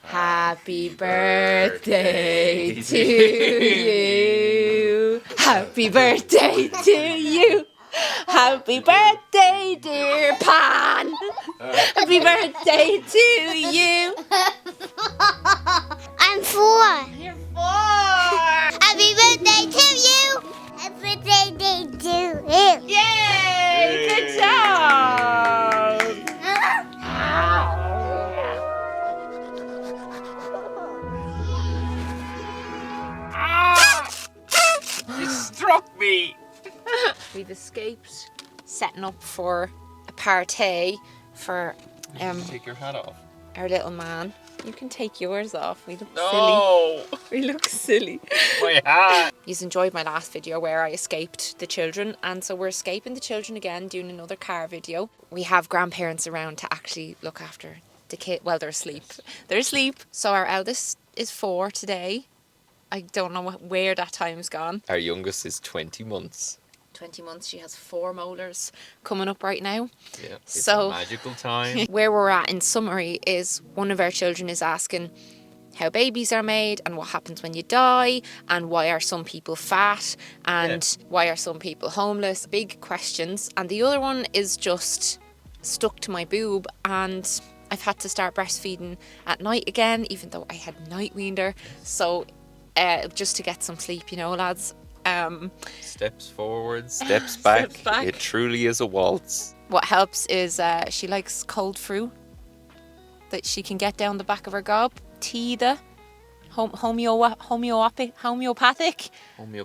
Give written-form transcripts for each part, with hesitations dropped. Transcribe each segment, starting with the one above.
Happy birthday to you. Happy birthday to you. Happy birthday, dear Pan. Happy birthday to you. I'm 4. You're 4. Happy birthday to you. Happy birthday to you. Yay! Good job. You struck me! We've escaped setting up for a party for Take your hat off. our little man. You can take yours off. We look No! silly. We look silly. My hat! You've enjoyed my last video where I escaped the children, and so we're escaping the children again, doing another car video. We have grandparents around to actually look after the kid. Well, they're asleep. They're asleep. So our eldest is 4 today. I don't know where that time's gone. Our youngest is 20 months. 20 months. She has 4 molars coming up right now. Yeah, it's So- a magical time. Where we're at in summary is one of our children is asking how babies are made and what happens when you die, and why are some people fat, and why are some people homeless. Big questions. And the other one is just stuck to my boob, and I've had to start breastfeeding at night again, even though I had night weaned her. So just to get some sleep, you know, lads. Steps forward, steps back. Steps back. It truly is a waltz. What helps is she likes cold fruit that she can get down the back of her gob. Tida, homeopathic.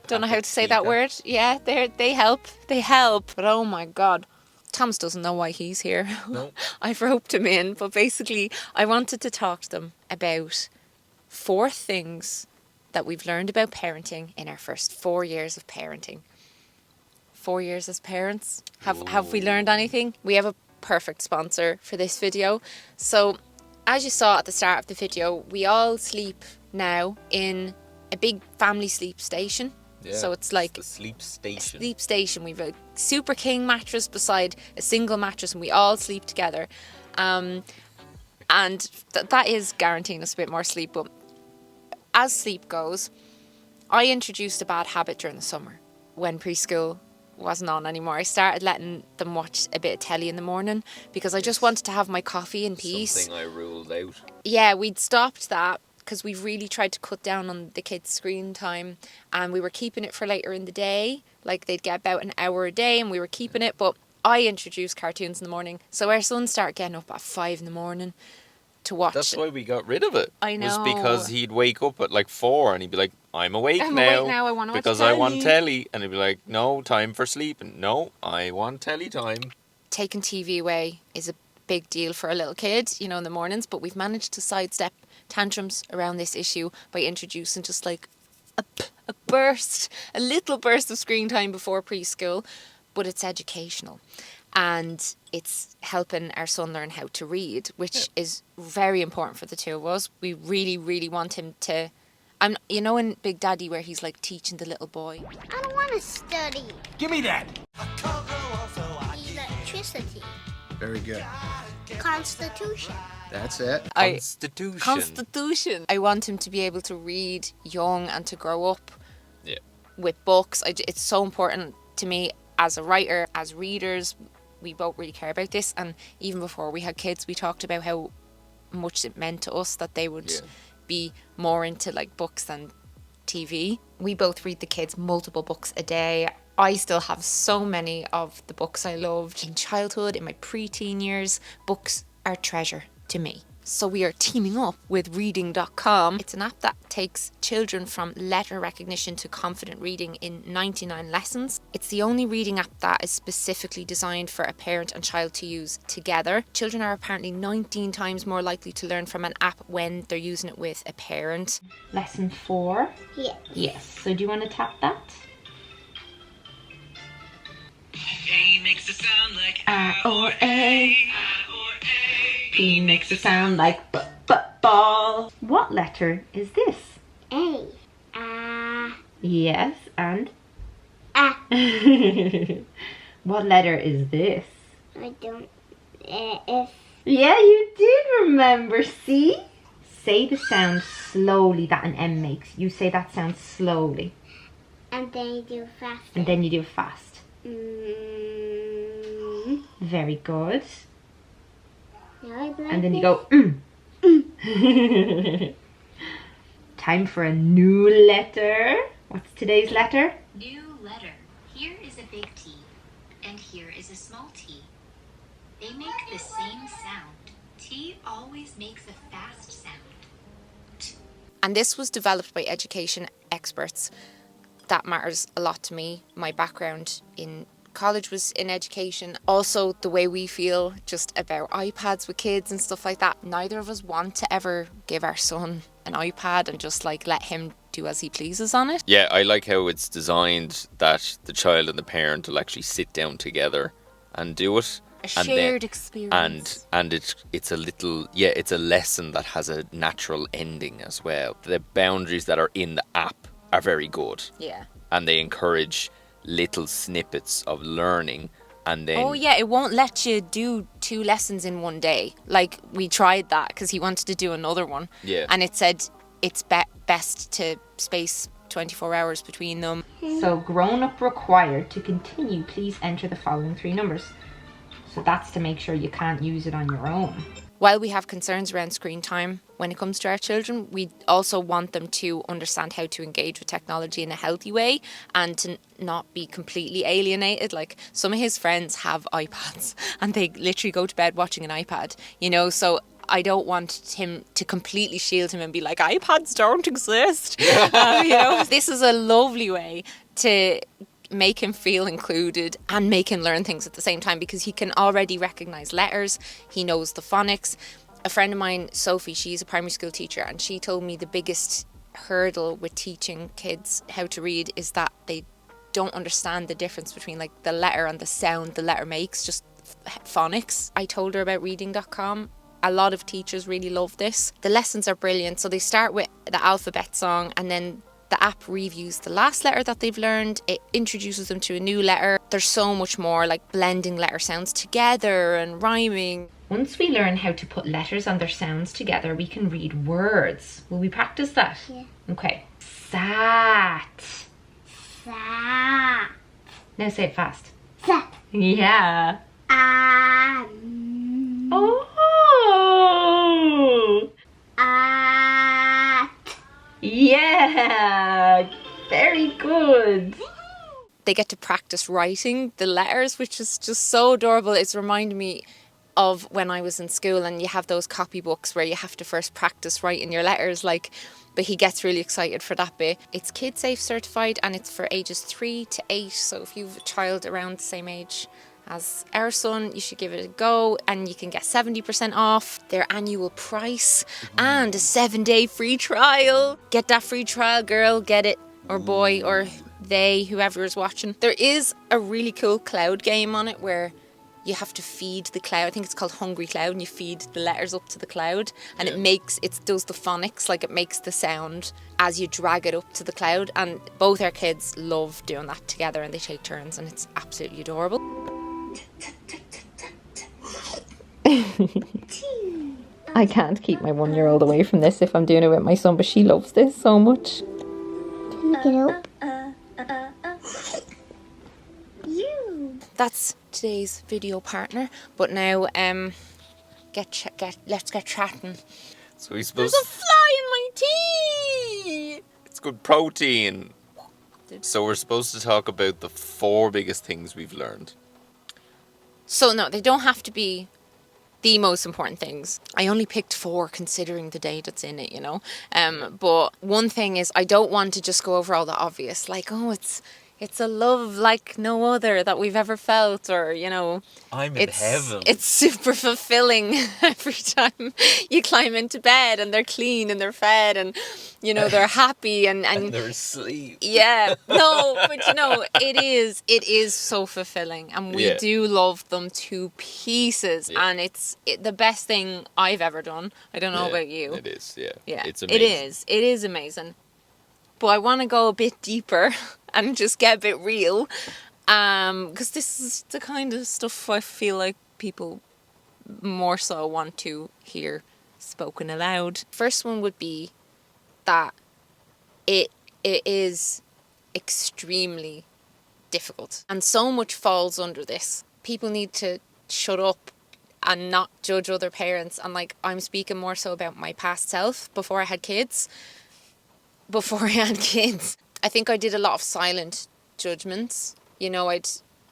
Don't know how to say that word. Yeah, they help. They help. But oh my God, Thomas doesn't know why he's here. No. I've roped him in, but basically I wanted to talk to them about 4 things that we've learned about parenting in our first 4 years of parenting. 4 years as parents. Have we learned anything? We have a perfect sponsor for this video. So, as you saw at the start of the video, we all sleep now in a big family sleep station. Yeah, So it's like the sleep station. sleep station. We've a super king mattress beside a single mattress, and we all sleep together. And that is guaranteeing us a bit more sleep. But as sleep goes, I introduced a bad habit during the summer when preschool wasn't on anymore. I started letting them watch a bit of telly in the morning because I just wanted to have my coffee in peace. Something I ruled out. Yeah, we'd stopped that because we really tried to cut down on the kids' screen time, and we were keeping it for later in the day. Like, they'd get about an hour a day and we were keeping it, but I introduced cartoons in the morning. So our son started getting up at 5 in the morning to watch. That's why we got rid of it. I know. Was because he'd wake up at like 4 and he'd be like, I'm awake I'm now. awake now, I wanna watch because I want telly." telly. And he'd be like, no, time for sleep. And no, I want telly time. Taking TV away is a big deal for a little kid, you know, in the mornings, but we've managed to sidestep tantrums around this issue by introducing just like a little burst of screen time before preschool, but it's educational. And it's helping our son learn how to read, which is very important for the two of us. We really, really want him to... you know in Big Daddy where he's like teaching the little boy? I don't want to study. Give me that. Electricity. Very good. Constitution. That's it. Constitution. I want him to be able to read young and to grow up Yeah. with books. It's so important to me as a writer, as readers. We both really care about this, and even before we had kids, we talked about how much it meant to us that they would be more into like books than TV. We both read the kids multiple books a day. I still have so many of the books I loved in childhood, in my preteen years. Books are a treasure to me. So we are teaming up with reading.com. It's an app that takes children from letter recognition to confident reading in 99 lessons. It's the only reading app that is specifically designed for a parent and child to use together. Children are apparently 19 times more likely to learn from an app when they're using it with a parent. Lesson 4? Yeah. Yes. So do you want to tap that? A makes it sound like A or A. A. B makes it sound like ball. What letter is this? A. Yes, and? A. What letter is this? I don't. F. Yeah, you did remember. C? say the sound slowly that an M makes. You say that sound slowly. And then you do fast. And then you do it fast. Mm. Very good. Now I like And then you this. go, Time for a new letter. What's today's letter? New letter. Here is a big T, and here is a small t. They make the same sound. T always makes a fast sound. And this was developed by education experts. That matters a lot to me. My background in college was in education. Also, the way we feel just about iPads with kids and stuff like that. Neither of us want to ever give our son an iPad and just like let him do as he pleases on it. Yeah, I like how it's designed that the child and the parent will actually sit down together and do it. A shared experience. And it's a little, yeah, it's a lesson that has a natural ending as well. The boundaries that are in the app are very good. Yeah. And they encourage little snippets of learning, and then... Oh yeah, it won't let you do 2 lessons in one day. Like, we tried that because he wanted to do another one. Yeah. And it said it's best to space 24 hours between them. So grown-up required to continue, please enter the following 3 numbers. So that's to make sure you can't use it on your own. While we have concerns around screen time when it comes to our children, we also want them to understand how to engage with technology in a healthy way and to not be completely alienated. Like, some of his friends have iPads and they literally go to bed watching an iPad, you know, so I don't want him to completely shield him and be like, iPads don't exist. You know, this is a lovely way to make him feel included and make him learn things at the same time, because he can already recognize letters, he knows the phonics. A friend of mine, Sophie, she's a primary school teacher, and she told me the biggest hurdle with teaching kids how to read is that they don't understand the difference between like the letter and the sound the letter makes, just phonics. I told her about reading.com. A lot of teachers really love this. The lessons are brilliant. So they start with the alphabet song, and then the app reviews the last letter that they've learned. It introduces them to a new letter. There's so much more, like blending letter sounds together and rhyming. Once we learn how to put letters and their sounds together, we can read words. Will we practice that? Yeah. Okay. Sat. Sat. Now say it fast. Sat. Yeah. Oh. Yeah. Very good. They get to practice writing the letters, which is just so adorable. It's reminding me of when I was in school and you have those copybooks where you have to first practice writing your letters, like, but he gets really excited for that bit. It's Kid Safe certified and it's for ages 3 to 8. So if you have a child around the same age as our son, you should give it a go, and you can get 70% off their annual price and a 7-day free trial. Get that free trial, girl, get it, or boy, or they, whoever is watching. There is a really cool cloud game on it where you have to feed the cloud. I think it's called Hungry Cloud, and you feed the letters up to the cloud, and it does the phonics, like it makes the sound as you drag it up to the cloud. And both our kids love doing that together, and they take turns, and it's absolutely adorable. I can't keep my 1-year-old away from this if I'm doing it with my son, but she loves this so much. Pick it up. You. That's today's video partner. But now, let's get chatting. So he's supposed There's a fly in my tea. It's good protein. So we're supposed to talk about the 4 biggest things we've learned. So no, they don't have to be the most important things. I only picked 4 considering the day that's in it, you know. But one thing is, I don't want to just go over all the obvious, like, oh, it's a love like no other that we've ever felt, or, you know, I'm in heaven. It's super fulfilling every time you climb into bed and they're clean and they're fed and, you know, they're happy and they're asleep. Yeah, no, but you know, it is so fulfilling, and we do love them to pieces, and it's the best thing I've ever done. I don't know about you. It is, yeah. It's amazing. It is amazing. But I want to go a bit deeper and just get a bit real, because this is the kind of stuff I feel like people more so want to hear spoken aloud. First one would be that it is extremely difficult. And so much falls under this. People need to shut up and not judge other parents. And like, I'm speaking more so about my past self before I had kids. I think I did a lot of silent judgments. You know, I'd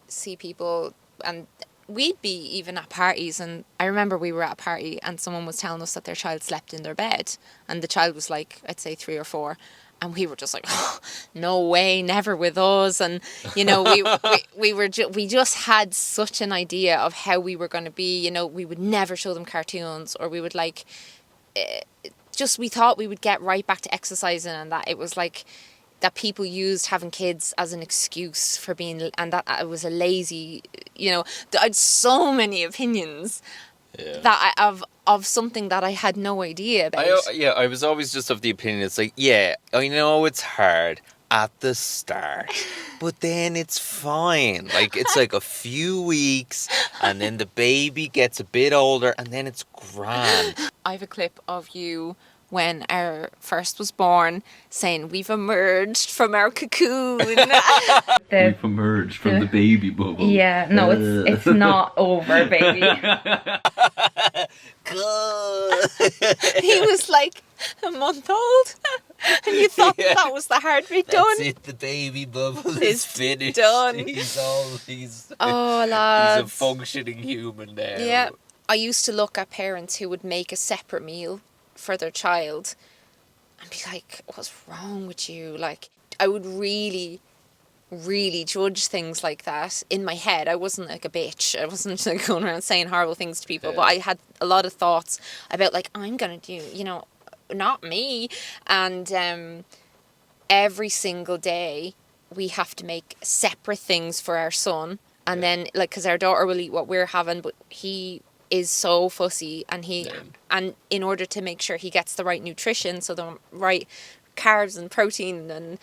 see people and we'd be even at parties, and I remember we were at a party and someone was telling us that their child slept in their bed, and the child was like, I'd say 3 or 4, and we were just like, oh, no way, never with us. And you know, we just had such an idea of how we were going to be. You know, we would never show them cartoons, or we would like we thought we would get right back to exercising, and that it was like that people used having kids as an excuse for being, and that it was a lazy, you know, I had so many opinions that of something that I had no idea about. I was always just of the opinion, it's like, yeah, I know it's hard at the start, but then it's fine. Like, it's like a few weeks, and then the baby gets a bit older, and then it's grand. I have a clip of you when our first was born saying, we've emerged from our cocoon. We've emerged from the baby bubble. Yeah, no, it's not over, baby. He was like a month old, and you thought that was the hard bit done. That's it, the baby bubble is finished. Done. He's Oh, lads. He's a functioning human now. Yeah. I used to look at parents who would make a separate meal for their child and be like, what's wrong with you? Like, I would really judge things like that in my head. I wasn't like a bitch. I wasn't like going around saying horrible things to people, but I had a lot of thoughts about like, I'm gonna do, you know, not me. And every single day we have to make separate things for our son, and then like, because our daughter will eat what we're having, but he is so fussy, and and in order to make sure he gets the right nutrition, so the right carbs and protein and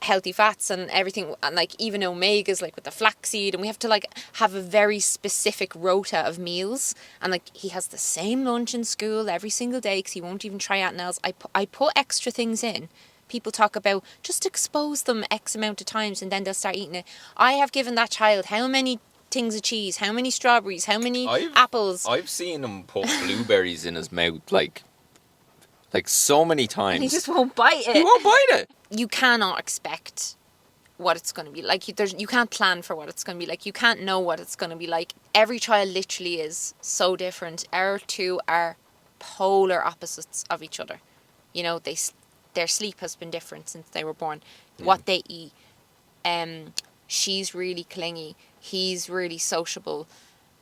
healthy fats and everything, and like even omegas, like with the flaxseed, and we have to like have a very specific rota of meals, and like he has the same lunch in school every single day because he won't even try anything else. I put extra things in. People talk about just expose them X amount of times and then they'll start eating it. I have given that child how many things of cheese, how many strawberries, how many apples. I've seen him put blueberries in his mouth like so many times. And he just won't bite it. He won't bite it. You cannot expect what it's going to be like. You can't plan for what it's going to be like. You can't know what it's going to be like. Every child literally is so different. Our two are polar opposites of each other. You know, their sleep has been different since they were born. What they eat. She's really clingy. He's really sociable.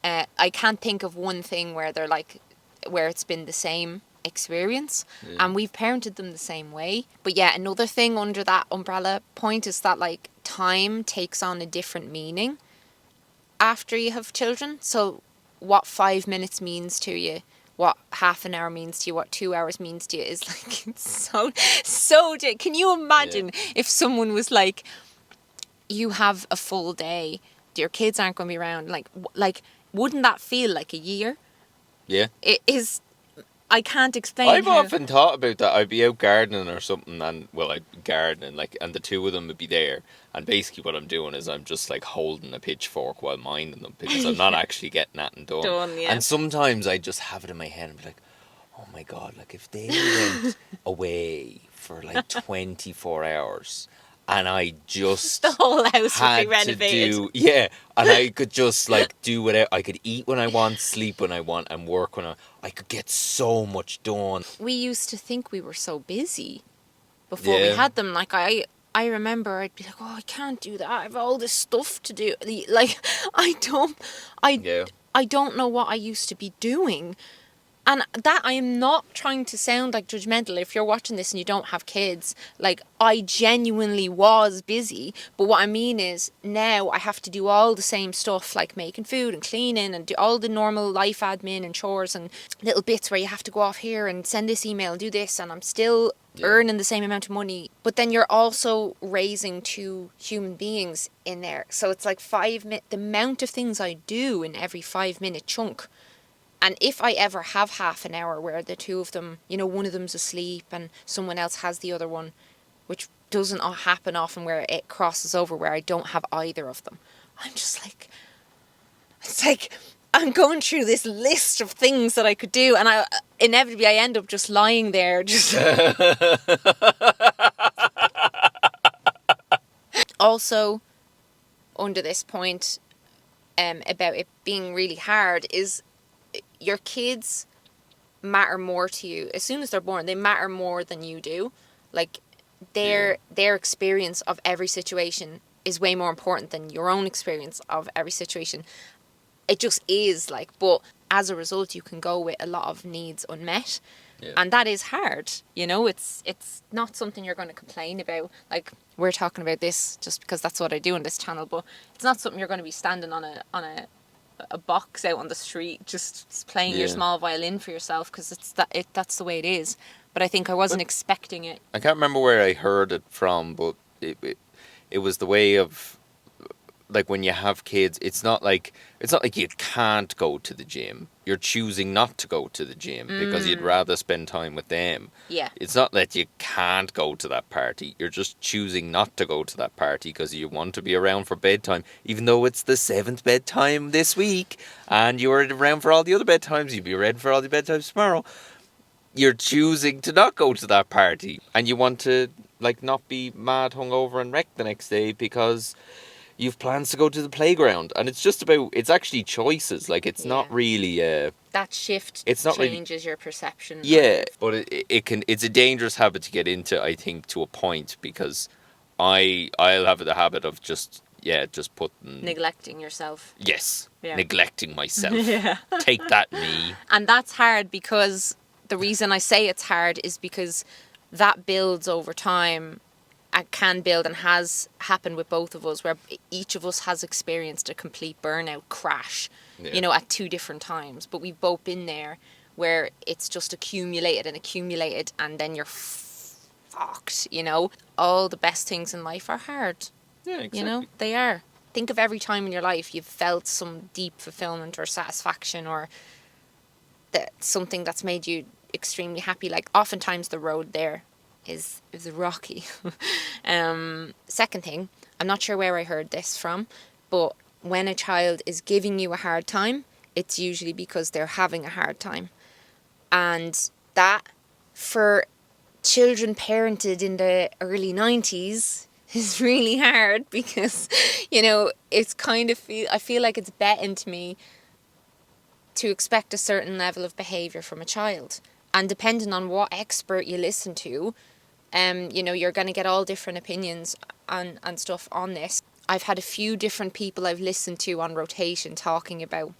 I can't think of one thing where they're like, where it's been the same experience, and we've parented them the same way. But yeah, another thing under that umbrella point is that like time takes on a different meaning after you have children. So what 5 minutes means to you, what half an hour means to you, what 2 hours means to you is like, it's so can you imagine if someone was like, you have a full day, your kids aren't going to be around, like wouldn't that feel like a year? Yeah, it is. I can't explain. I've often thought about that. I'd be out gardening or something, and I'd gardening, like, and the two of them would be there, and basically what I'm doing is I'm just like holding a pitchfork while minding them because I'm not actually getting that done. And sometimes I just have it in my head and be like, oh my god, like if they went away for like 24 hours. And I just the whole house would be renovated. And I could just like do whatever. I could eat when I want, sleep when I want, and work when I could get so much done. We used to think we were so busy before we had them. Like I remember I'd be like, oh, I can't do that. I have all this stuff to do. Like I don't know what I used to be doing. And that, I am not trying to sound like judgmental. If you're watching this and you don't have kids, like, I genuinely was busy. But what I mean is now I have to do all the same stuff, like making food and cleaning and do all the normal life admin and chores and little bits where you have to go off here and send this email and do this. And I'm still earning the same amount of money. But then you're also raising 2 human beings in there. So it's like the amount of things I do in every 5 minute chunk And if I ever have half an hour where the two of them, you know, one of them's asleep and someone else has the other one, which doesn't happen often, where it crosses over where I don't have either of them, I'm just like, it's like I'm going through this list of things that I could do, and I inevitably end up just lying there, just also under this point about it being really hard is your kids matter more to you as soon as they're born. They matter more than you do. Like their experience of every situation is way more important than your own experience of every situation. It just is, like, but as a result you can go with a lot of needs unmet. And that is hard, you know. It's not something you're going to complain about. Like, we're talking about this just because that's what I do on this channel, but it's not something you're going to be standing on a box out on the street just playing your small violin for yourself, because that's the way it is. But I think I wasn't expecting it. I can't remember where I heard it from, but it was the way of, like, when you have kids, it's not like you can't go to the gym. You're choosing not to go to the gym because you'd rather spend time with them. Yeah. It's not that you can't go to that party. You're just choosing not to go to that party because you want to be around for bedtime, even though it's the 7th bedtime this week and you were around for all the other bedtimes. You'll be ready for all the bedtimes tomorrow. You're choosing to not go to that party, and you want to, like, not be mad, hungover and wrecked the next day because you've plans to go to the playground. And it's just about, it's actually choices. Like, it's not really that shift it's not changes your perception. But it's a dangerous habit to get into, I think, to a point, because I'll have the habit of just putting neglecting yourself. Yes. Neglecting myself. Take that, me. And that's hard, because the reason I say it's hard is because that builds over time. And can build, and has happened with both of us, where each of us has experienced a complete burnout crash, you know, at 2 different times. But we've both been there, where it's just accumulated, and then you're fucked, you know. All the best things in life are hard. Yeah, exactly. You know, they are. Think of every time in your life you've felt some deep fulfillment or satisfaction, or something that's made you extremely happy. Like, oftentimes the road there is rocky. Second thing, I'm not sure where I heard this from, but when a child is giving you a hard time, it's usually because they're having a hard time. And that, for children parented in the early 90s, is really hard, because, you know, it's kind of I feel like it's betting to me to expect a certain level of behaviour from a child. And depending on what expert you listen to, you know, you're going to get all different opinions and stuff on this. I've had a few different people I've listened to on rotation talking about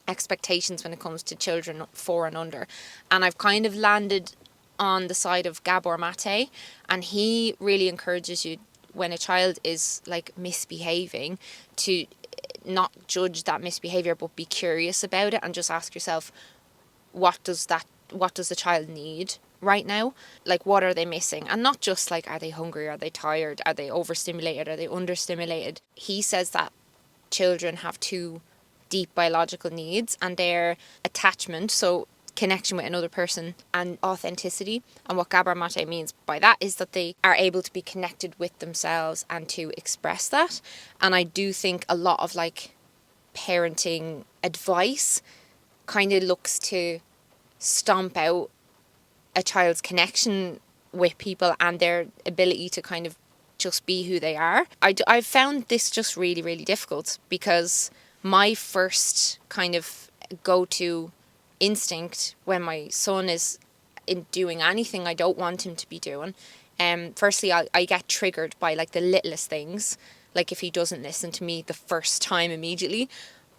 expectations when it comes to children 4 and under. And I've kind of landed on the side of Gabor Mate, and he really encourages you, when a child is, like, misbehaving, to not judge that misbehaviour, but be curious about it and just ask yourself, what does the child need right now? Like, what are they missing? And not just like, are they hungry, are they tired, are they overstimulated, are they understimulated? He says that children have 2 deep biological needs, and they're attachment, so connection with another person, and authenticity. And what Gabor Mate means by that is that they are able to be connected with themselves and to express that. And I do think a lot of, like, parenting advice kind of looks to stomp out a child's connection with people and their ability to kind of just be who they are. I've found this just really, really difficult, because my first kind of go-to instinct when my son is in doing anything I don't want him to be doing, firstly I get triggered by, like, the littlest things, like if he doesn't listen to me the first time immediately,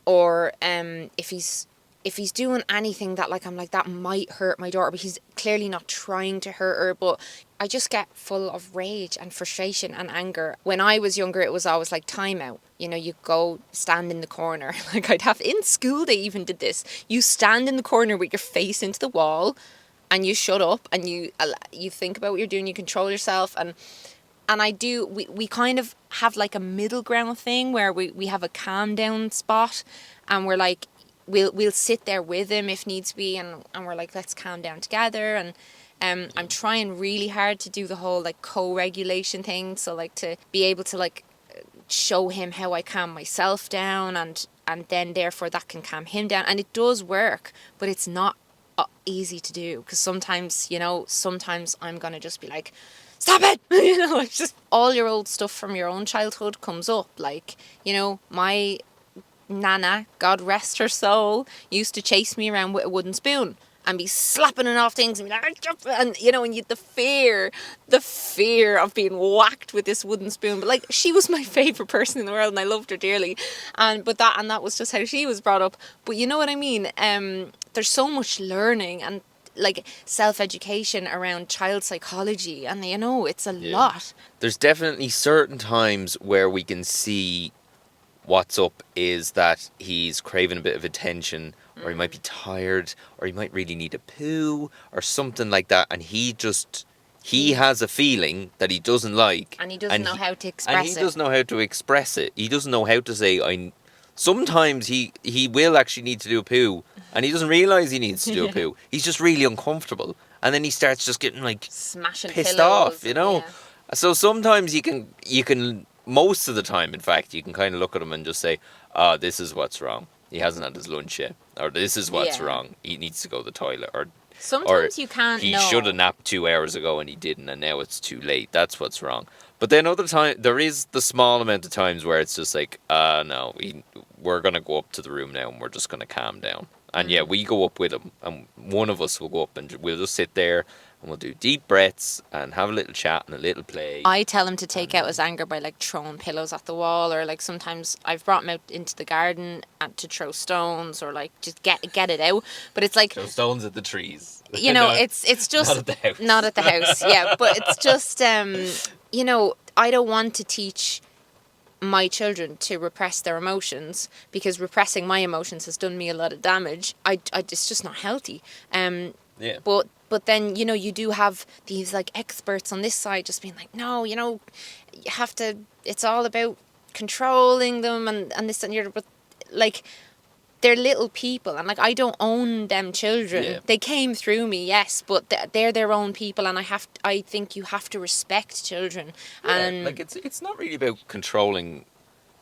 or if he's doing anything that, like, I'm like, that might hurt my daughter, but he's clearly not trying to hurt her. But I just get full of rage and frustration and anger. When I was younger, it was always like timeout. You know, you go stand in the corner. Like, in school they even did this. You stand in the corner with your face into the wall, and you shut up, and you think about what you're doing. You control yourself, and we kind of have, like, a middle ground thing where we have a calm down spot, and we're like, we'll sit there with him if needs be, and we're like, let's calm down together. And I'm trying really hard to do the whole like co-regulation thing, so like to be able to like show him how I calm myself down, and then therefore that can calm him down, and it does work, but it's not easy to do, because sometimes I'm gonna just be like, stop it. It's just all your old stuff from your own childhood comes up, like, my Nana, God rest her soul, used to chase me around with a wooden spoon and be slapping it off things and be like, and the fear of being whacked with this wooden spoon. But like, she was my favorite person in the world and I loved her dearly, and that was just how she was brought up. But you know what I mean? There's so much learning and like self-education around child psychology, and it's a lot. There's definitely certain times where we can see what's up is that he's craving a bit of attention, or he might be tired, or he might really need a poo or something like that, and he has a feeling that he doesn't like, and he doesn't know how to express it. And he doesn't know how to express it. He doesn't know how to say, sometimes he will actually need to do a poo, and he doesn't realise he needs to do a poo. He's just really uncomfortable, and then he starts just getting like smashing pissed pillows, off, Yeah. So sometimes you can most of the time, in fact, you can kind of look at him and just say, this is what's wrong. He hasn't had his lunch yet. Or this is what's wrong. He needs to go to the toilet. Or sometimes you can't he know. should have napped 2 hours ago and he didn't, and now it's too late. That's what's wrong. But then other time, there is the small amount of times where it's just like, no, we're going to go up to the room now and we're just going to calm down. And we go up with him, and one of us will go up and we'll just sit there and we'll do deep breaths and have a little chat and a little play. I tell him to take out his anger by like throwing pillows at the wall, or like sometimes I've brought him out into the garden and to throw stones, or like just get it out. But it's like throw stones at the trees. It's just not at the house. Not at the house, yeah. But it's just I don't want to teach my children to repress their emotions, because repressing my emotions has done me a lot of damage. It's just not healthy. But then, you do have these like experts on this side just being like, no, you have to, it's all about controlling them and this and the other. But like, they're little people, and like, I don't own them children. Yeah. They came through me, yes, but they're their own people, and I think you have to respect children. Yeah, and like it's not really about controlling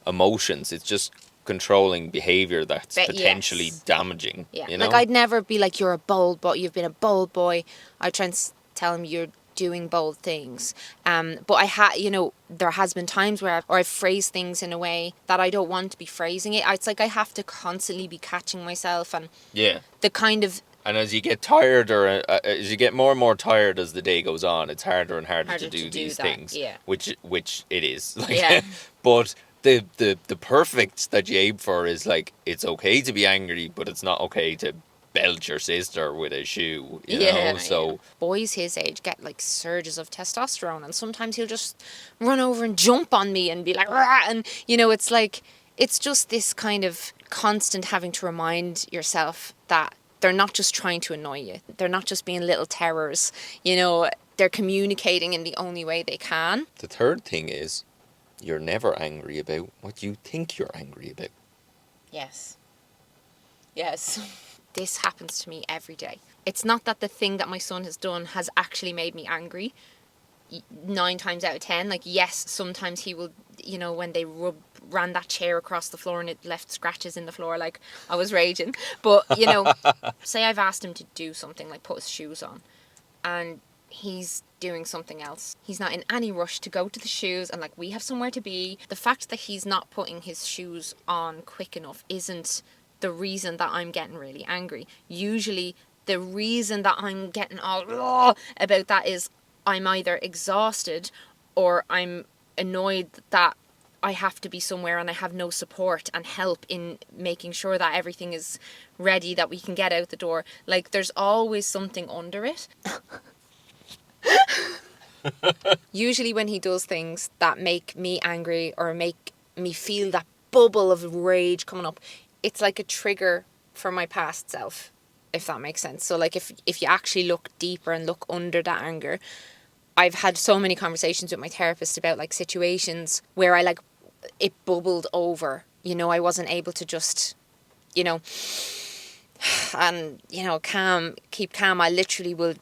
emotions. It's just controlling behavior that's potentially damaging. Yeah, like I'd never be like, you're a bold boy. You've been a bold boy. I try and tell him you're doing bold things. But there has been times where I've phrased things in a way that I don't want to be phrasing it. It's like I have to constantly be catching myself, and the kind of. And as you get tired, or as you get more and more tired as the day goes on, it's harder and harder to do these things. Yeah. Which it is. Like, but the perfect that you aim for is like, it's okay to be angry, but it's not okay to belt your sister with a shoe, you know? So boys his age get like surges of testosterone, and sometimes he'll just run over and jump on me and be like, rah! And it's like, it's just this kind of constant having to remind yourself that they're not just trying to annoy you. They're not just being little terrors. They're communicating in the only way they can. The third thing is, you're never angry about what you think you're angry about. Yes. This happens to me every day. It's not that the thing that my son has done has actually made me angry. 9 times out of 10, like, yes, sometimes he will, when they ran that chair across the floor and it left scratches in the floor, like, I was raging. But, say I've asked him to do something, like put his shoes on, and he's doing something else. He's not in any rush to go to the shoes, and like, we have somewhere to be. The fact that he's not putting his shoes on quick enough isn't the reason that I'm getting really angry. Usually the reason that I'm getting all about that is I'm either exhausted or I'm annoyed that I have to be somewhere and I have no support and help in making sure that everything is ready, that we can get out the door. Like, there's always something under it. Usually when he does things that make me angry or make me feel that bubble of rage coming up, it's like a trigger for my past self, if that makes sense. So like, if you actually look deeper and look under that anger, I've had so many conversations with my therapist about like situations where it bubbled over. I wasn't able to just you know, and, you know, keep calm. I literally will,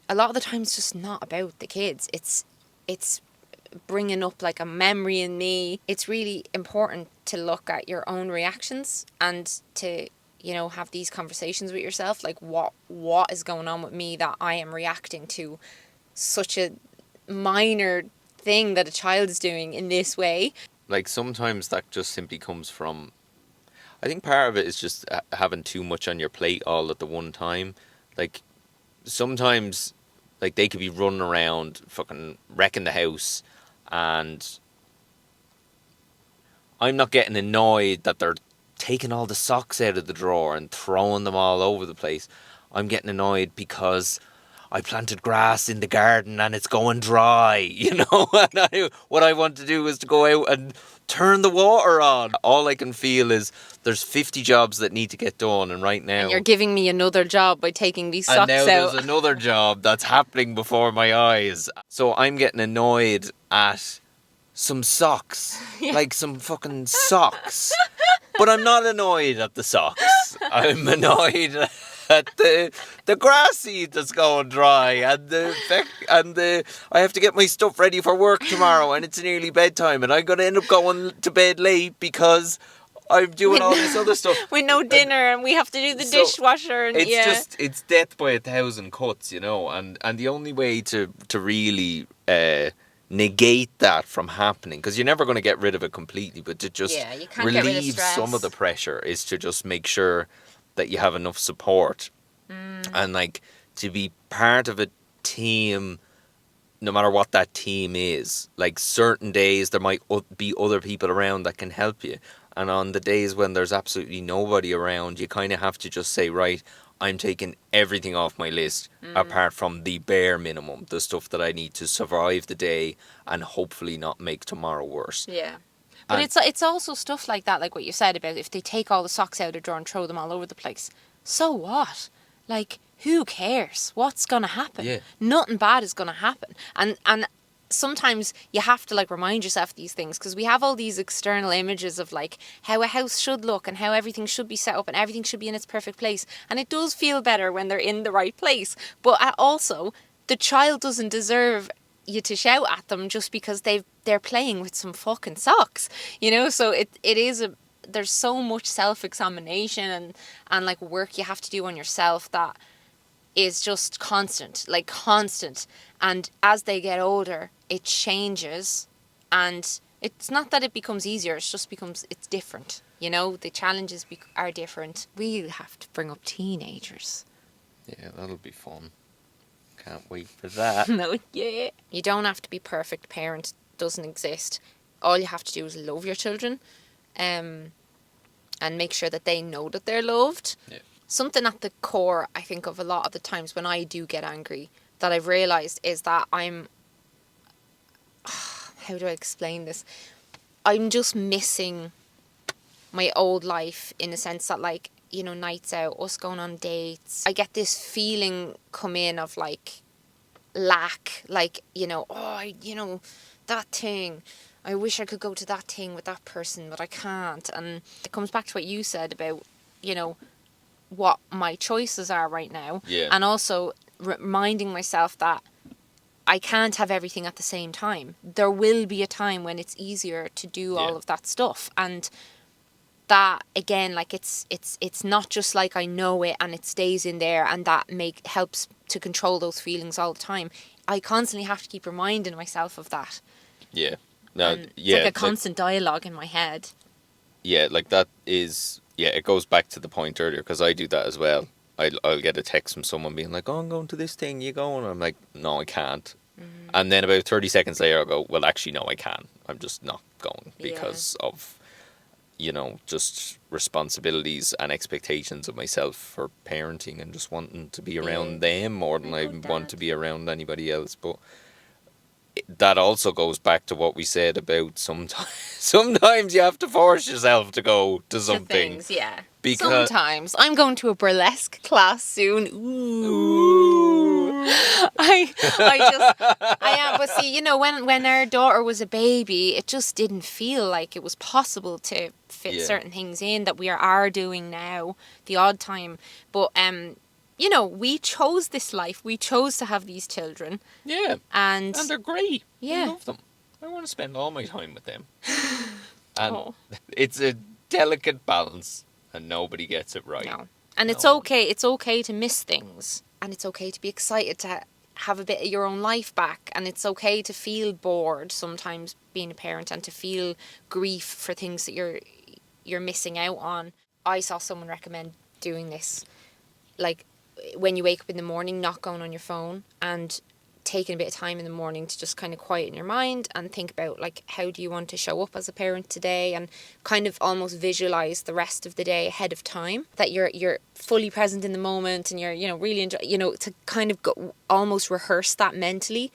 a lot of the time it's just not about the kids. It's bringing up like a memory in me. It's really important to look at your own reactions and to, you know, have these conversations with yourself. Like what is going on with me that I am reacting to such a minor thing that a child is doing in this way. Like sometimes that just simply comes from, I think part of it is just having too much on your plate all at the one time. Like sometimes, like they could be running around fucking wrecking the house, and I'm not getting annoyed that they're taking all the socks out of the drawer and throwing them all over the place. I'm getting annoyed because I planted grass in the garden and it's going dry, you know. And what I want to do is to go out and turn the water on. All I can feel is there's 50 jobs that need to get done, and right now... And you're giving me another job by taking these socks out. And now there's another job that's happening before my eyes. So I'm getting annoyed at some socks. Yeah. Like some fucking socks. But I'm not annoyed at the socks. I'm annoyed at the grass seed that's going dry, and I have to get my stuff ready for work tomorrow, and it's nearly bedtime, and I'm going to end up going to bed late because I'm doing all this other stuff. With no dinner, and we have to do the dishwasher, and it's death by 1,000 cuts, you know, and the only way to really negate that from happening, because you're never going to get rid of it completely, but to just you can't get rid of relieve stress. some of the pressure is to just make sure that you have enough support and like to be part of a team, no matter what that team is. Like certain days there might be other people around that can help you, and on the days when there's absolutely nobody around, you kind of have to just say, right, I'm taking everything off my list apart from the bare minimum, the stuff that I need to survive the day and hopefully not make tomorrow worse. Yeah. But it's also stuff like that, like what you said about if they take all the socks out of the drawer and throw them all over the place. So what? Like, who cares? What's going to happen? Yeah. Nothing bad is going to happen. And sometimes you have to like remind yourself of these things, because we have all these external images of like how a house should look and how everything should be set up and everything should be in its perfect place. And it does feel better when they're in the right place. But also, the child doesn't deserve you to shout at them just because they're playing with some fucking socks, you know. So it is there's so much self-examination and like work you have to do on yourself that is just constant. And as they get older, it changes, and it's not that it becomes easier, it's different, you know. The challenges are different. We have to bring up teenagers. Yeah, that'll be fun. Can't wait for that. No, yeah. You don't have to be perfect. Parent doesn't exist. All you have to do is love your children, and make sure that they know that they're loved. Yeah. Something at the core, I think, of a lot of the times when I do get angry that I've realised is that I'm... How do I explain this? I'm just missing my old life in the sense that, like, you know, nights out, us going on dates. I get this feeling come in of, like, lack. Like, you know, that thing. I wish I could go to that thing with that person, but I can't. And it comes back to what you said about, you know, what my choices are right now. Yeah. And also reminding myself that I can't have everything at the same time. There will be a time when it's easier to do all of that stuff. And that, again, like it's not just like I know it and it stays in there and that helps to control those feelings all the time. I constantly have to keep reminding myself of that. Yeah. No, and it's like a constant dialogue in my head. Yeah, like that is... Yeah, it goes back to the point earlier, because I do that as well. I'll get a text from someone being like, oh, I'm going to this thing, you going? I'm like, no, I can't. And then about 30 seconds later, I'll go, well, actually, no, I can. I'm just not going because of, you know, just responsibilities and expectations of myself for parenting and just wanting to be around them more than I want to be around anybody else. But that also goes back to what we said about sometimes you have to force yourself to go to something. Things, yeah. Because sometimes I'm going to a burlesque class soon. Ooh. I am. But see, you know, when our daughter was a baby, it just didn't feel like it was possible to fit Yeah. certain things in that we are doing now the odd time. But you know, we chose this life. We chose to have these children. Yeah. And they're great. Yeah. I love them. I want to spend all my time with them. And Oh. it's a delicate balance, and nobody gets it right. No. And it's No. okay. It's okay to miss things. And it's okay to be excited to have a bit of your own life back. And it's okay to feel bored sometimes being a parent and to feel grief for things that you're missing out on. I saw someone recommend doing this. Like when you wake up in the morning, not going on your phone and taking a bit of time in the morning to just kind of quieten your mind and think about like how do you want to show up as a parent today, and kind of almost visualize the rest of the day ahead of time, that you're fully present in the moment and you're, you know, really enjoy, you know, to kind of go, almost rehearse that mentally,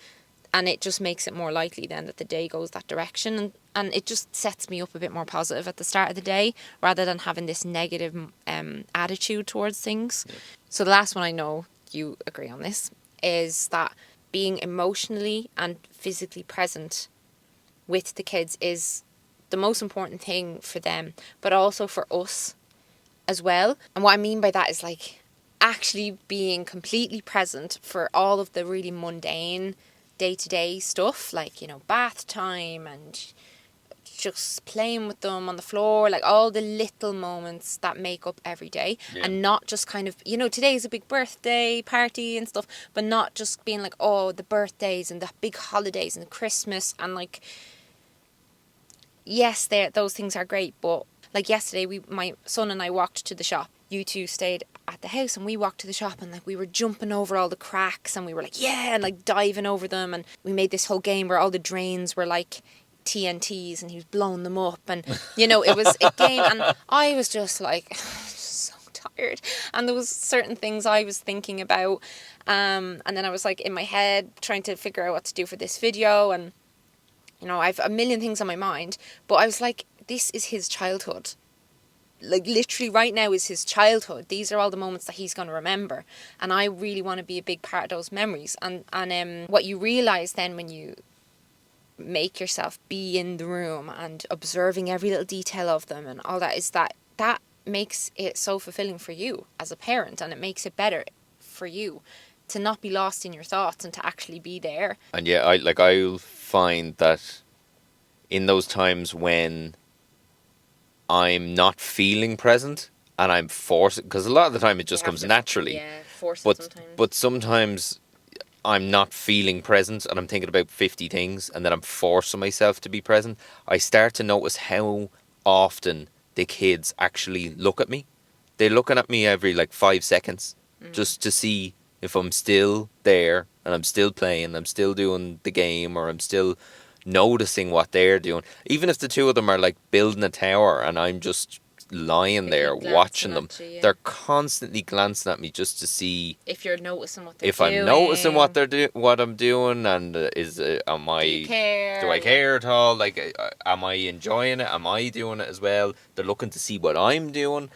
and it just makes it more likely then that the day goes that direction, and it just sets me up a bit more positive at the start of the day rather than having this negative attitude towards things. Yeah. So the last one, I know you agree on this, is that being emotionally and physically present with the kids is the most important thing for them, but also for us as well. And what I mean by that is like actually being completely present for all of the really mundane day-to-day stuff, like, you know, bath time and just playing with them on the floor, like all the little moments that make up every day. Yeah. And not just kind of, you know, today's a big birthday party and stuff, but not just being like, oh, the birthdays and the big holidays and Christmas, and like, yes, those things are great, but like yesterday my son and I walked to the shop. You two stayed at the house and we walked to the shop, and like we were jumping over all the cracks and we were like, yeah, and like diving over them, and we made this whole game where all the drains were like TNTs and he was blowing them up, and you know, it was a game, and I was just like so tired, and there was certain things I was thinking about, and then I was like in my head trying to figure out what to do for this video, and you know, I've a million things on my mind, but I was like, this is his childhood. Like literally right now is his childhood. These are all the moments that he's going to remember, and I really want to be a big part of those memories. And what you realise then when you make yourself be in the room and observing every little detail of them and all that, is that makes it so fulfilling for you as a parent, and it makes it better for you to not be lost in your thoughts and to actually be there. And yeah, I'll find that in those times when I'm not feeling present and I'm forced, because a lot of the time it just comes naturally. Yeah, forced sometimes. But sometimes I'm not feeling present and I'm thinking about 50 things, and then I'm forcing myself to be present. I start to notice how often the kids actually look at me. They're looking at me every like 5 seconds just to see if I'm still there and I'm still playing, I'm still doing the game, or I'm still noticing what they're doing. Even if the two of them are like building a tower and I'm just lying there watching them, they're constantly glancing at me just to see if you're noticing what they're doing. If I'm noticing what I'm doing, and do I care at all? Like, am I enjoying it? Am I doing it as well? They're looking to see what I'm doing.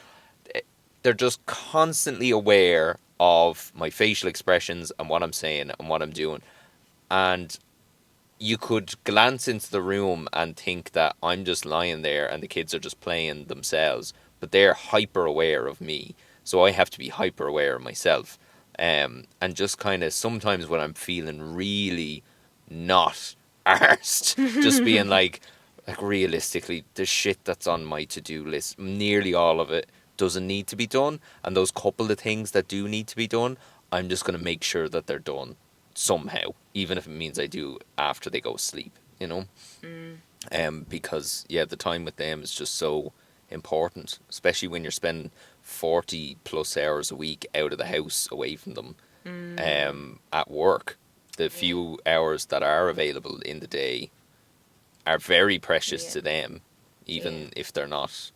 They're just constantly aware of my facial expressions and what I'm saying and what I'm doing. And you could glance into the room and think that I'm just lying there and the kids are just playing themselves, but they're hyper aware of me, so I have to be hyper aware of myself. And just kind of sometimes when I'm feeling really not arsed, just being like realistically, the shit that's on my to-do list, nearly all of it doesn't need to be done, and those couple of things that do need to be done, I'm just going to make sure that they're done somehow, even if it means I do after they go to sleep, you know. Because the time with them is just so important, especially when you're spending 40 plus hours a week out of the house away from them. At work, the few hours that are available in the day are very precious to them, even if they're not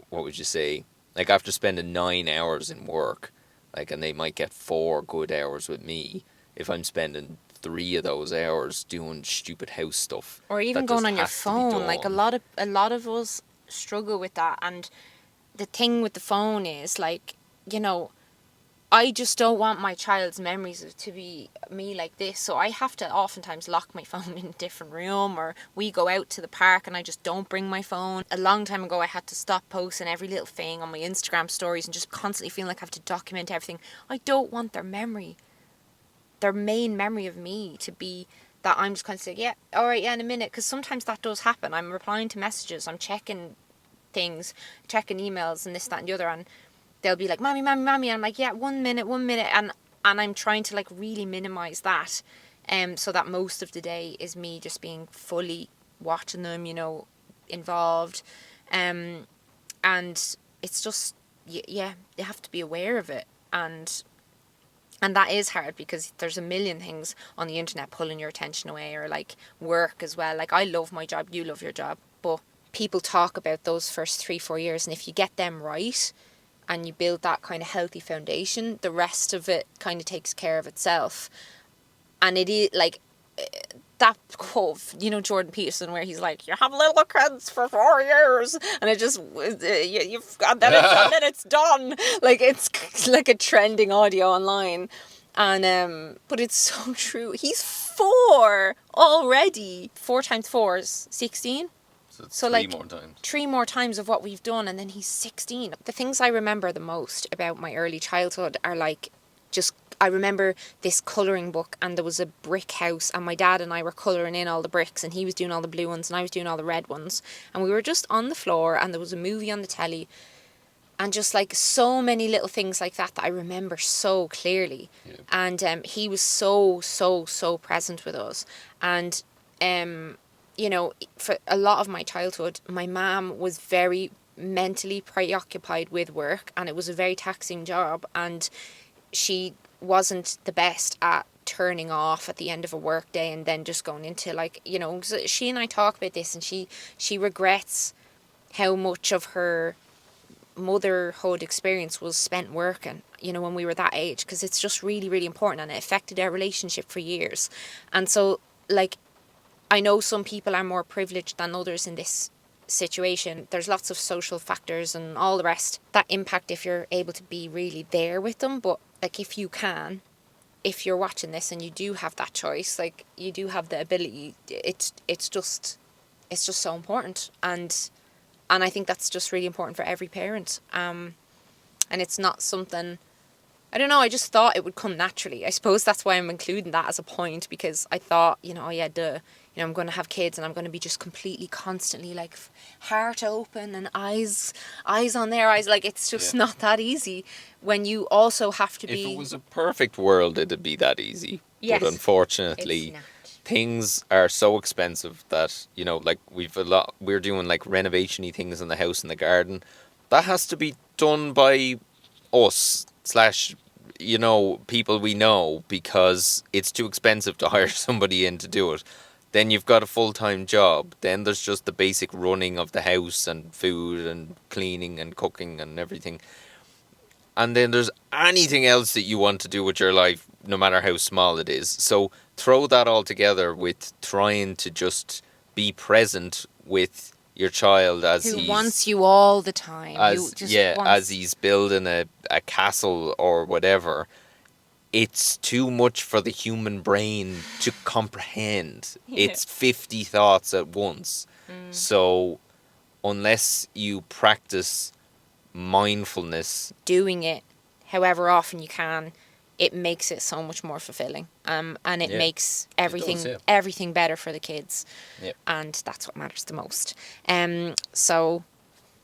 what would you say, like after spending 9 hours in work, like, and they might get 4 good hours with me, if I'm spending 3 of those hours doing stupid house stuff, or even going on your phone, like a lot of us struggle with that. And the thing with the phone is, like, you know, I just don't want my child's memories to be me like this. So I have to oftentimes lock my phone in a different room, or we go out to the park and I just don't bring my phone. A long time ago, I had to stop posting every little thing on my Instagram stories and just constantly feeling like I have to document everything. I don't want their main memory of me to be that I'm just kind of saying, yeah, all right, yeah, in a minute. Because sometimes that does happen. I'm replying to messages, I'm checking things, checking emails and this, that and the other, and they'll be like, mommy, mommy, mommy. And I'm like, yeah, 1 minute. And I'm trying to like really minimize that. So that most of the day is me just being fully watching them, you know, involved. And it's just, yeah, you have to be aware of it. And that is hard because there's a million things on the internet pulling your attention away, or like work as well. Like I love my job, you love your job, but people talk about those first 3-4 years, and if you get them right and you build that kind of healthy foundation, the rest of it kind of takes care of itself. And it is like that quote, you know, Jordan Peterson, where he's like, you have little kids for 4 years and it just and then it's done. Like it's like a trending audio online. And but it's so true. He's 4 already. 4 times 4 is 16. So like 3 more times. 3 more times of what we've done, and then he's 16. The things I remember the most about my early childhood are like, just, I remember this colouring book, and there was a brick house, and my dad and I were colouring in all the bricks, and he was doing all the blue ones and I was doing all the red ones, and we were just on the floor, and there was a movie on the telly, and just like so many little things like that I remember so clearly. Yeah. And he was so present with us. And you know, for a lot of my childhood, my mum was very mentally preoccupied with work, and it was a very taxing job, and she wasn't the best at turning off at the end of a work day and then just going into like, you know, she and I talk about this, and she regrets how much of her motherhood experience was spent working, you know, when we were that age, because it's just really, really important, and it affected our relationship for years. And so like, I know some people are more privileged than others in this situation. There's lots of social factors and all the rest that impact if you're able to be really there with them. But like, if if you're watching this and you do have that choice, like you do have the ability, it's just so important. And I think that's just really important for every parent. And it's not something, I don't know, I just thought it would come naturally. I suppose that's why I'm including that as a point, because I thought, you know, you know, I'm going to have kids and I'm going to be just completely constantly like heart open and eyes on their eyes. Like, it's just not that easy when you also have to be... If it was a perfect world, it'd be that easy. Yes. But unfortunately, things are so expensive that, you know, like we're doing like renovation-y things in the house and the garden. That has to be done by us / you know, people we know, because it's too expensive to hire somebody in to do it. Then you've got a full-time job. Then there's just the basic running of the house and food and cleaning and cooking and everything. And then there's anything else that you want to do with your life, no matter how small it is. So throw that all together with trying to just be present with your child as who wants you all the time. As he's building a castle or whatever. It's too much for the human brain to comprehend. Yeah. It's 50 thoughts at once. So unless you practice mindfulness, doing it however often you can, it makes it so much more fulfilling. And it makes everything better for the kids. Yeah. And that's what matters the most. So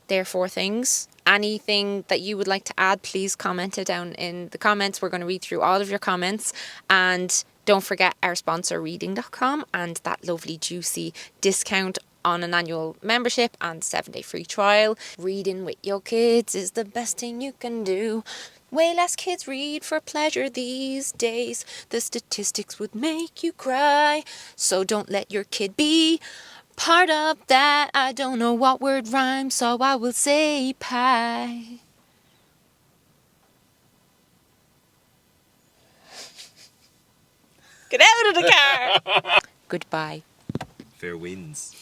therefore things. Anything that you would like to add, please comment it down in the comments. We're going to read through all of your comments. And don't forget our sponsor, reading.com, and that lovely juicy discount on an annual membership and 7-day free trial. Reading with your kids is the best thing you can do. Way less kids read for pleasure these days. The statistics would make you cry. So don't let your kid be part of that. I don't know what word rhymes, so I will say pie. Get out of the car. Goodbye. Fair winds.